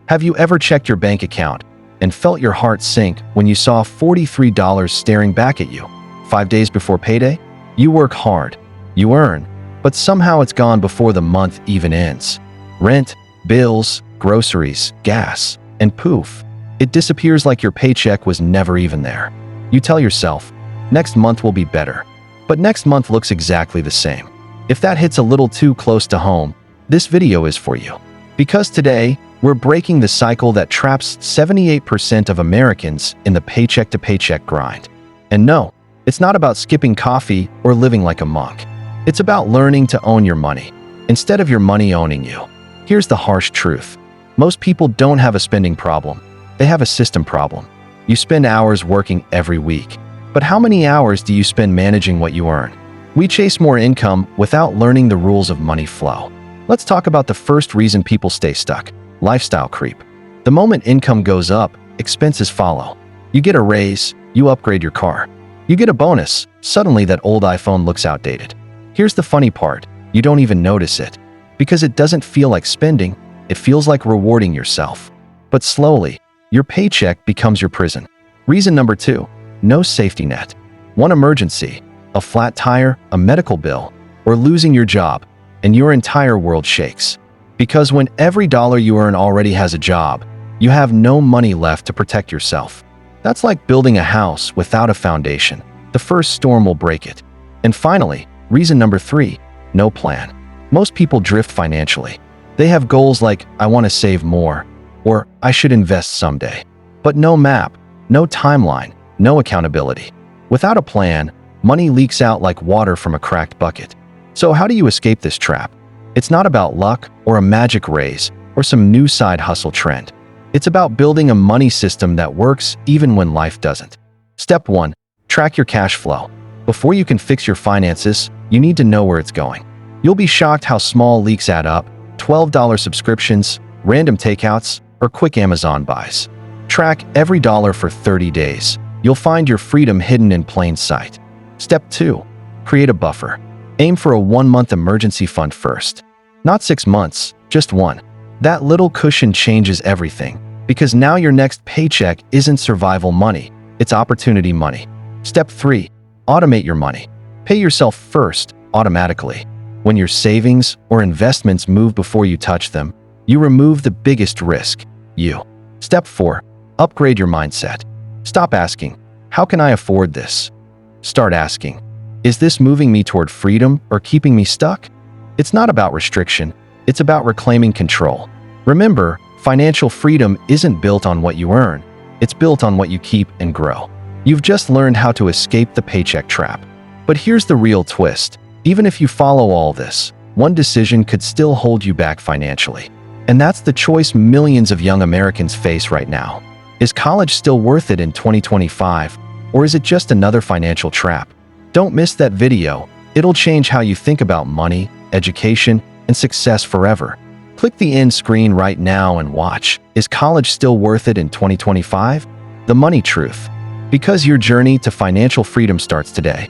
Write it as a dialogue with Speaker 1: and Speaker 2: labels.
Speaker 1: Have you ever checked your bank account and felt your heart sink when you saw $43 staring back at you 5 days before payday? You work hard, you earn, but somehow it's gone before the month even ends. Rent, bills, groceries, gas, and poof, it disappears like your paycheck was never even there. You tell yourself, next month will be better, but next month looks exactly the same. If that hits a little too close to home, this video is for you. Because today, we're breaking the cycle that traps 78% of Americans in the paycheck-to-paycheck grind. And no, it's not about skipping coffee or living like a monk. It's about learning to own your money, instead of your money owning you. Here's the harsh truth. Most people don't have a spending problem. They have a system problem. You spend hours working every week. But how many hours do you spend managing what you earn? We chase more income without learning the rules of money flow. Let's talk about the first reason people stay stuck: lifestyle creep. The moment income goes up, expenses follow. You get a raise, you upgrade your car. You get a bonus, suddenly that old iPhone looks outdated. Here's the funny part, you don't even notice it. Because it doesn't feel like spending, it feels like rewarding yourself. But slowly, your paycheck becomes your prison. Reason number 2, no safety net. One emergency, a flat tire, a medical bill, or losing your job, and your entire world shakes. Because when every dollar you earn already has a job, you have no money left to protect yourself. That's like building a house without a foundation. The first storm will break it. And finally, reason number 3, no plan. Most people drift financially. They have goals like, I want to save more, or I should invest someday. But no map, no timeline, no accountability. Without a plan, money leaks out like water from a cracked bucket. So how do you escape this trap? It's not about luck or a magic raise or some new side hustle trend. It's about building a money system that works even when life doesn't. Step 1, track your cash flow. Before you can fix your finances, you need to know where it's going. You'll be shocked how small leaks add up: $12 subscriptions, random takeouts, or quick Amazon buys. Track every dollar for 30 days. You'll find your freedom hidden in plain sight. Step 2, create a buffer. Aim for a 1-month emergency fund first. Not 6 months, just one. That little cushion changes everything, because now your next paycheck isn't survival money, it's opportunity money. Step 3, automate your money. Pay yourself first, automatically. When your savings or investments move before you touch them, you remove the biggest risk, you. Step 4, upgrade your mindset. Stop asking, how can I afford this? Start asking, is this moving me toward freedom or keeping me stuck? It's not about restriction, it's about reclaiming control. Remember, financial freedom isn't built on what you earn, it's built on what you keep and grow. You've just learned how to escape the paycheck trap. But here's the real twist. Even if you follow all this, one decision could still hold you back financially. And that's the choice millions of young Americans face right now. Is college still worth it in 2025, or is it just another financial trap? Don't miss that video. It'll change how you think about money, education, and success forever. Click the end screen right now and watch. Is college still worth it in 2025? The Money Truth. Because your journey to financial freedom starts today.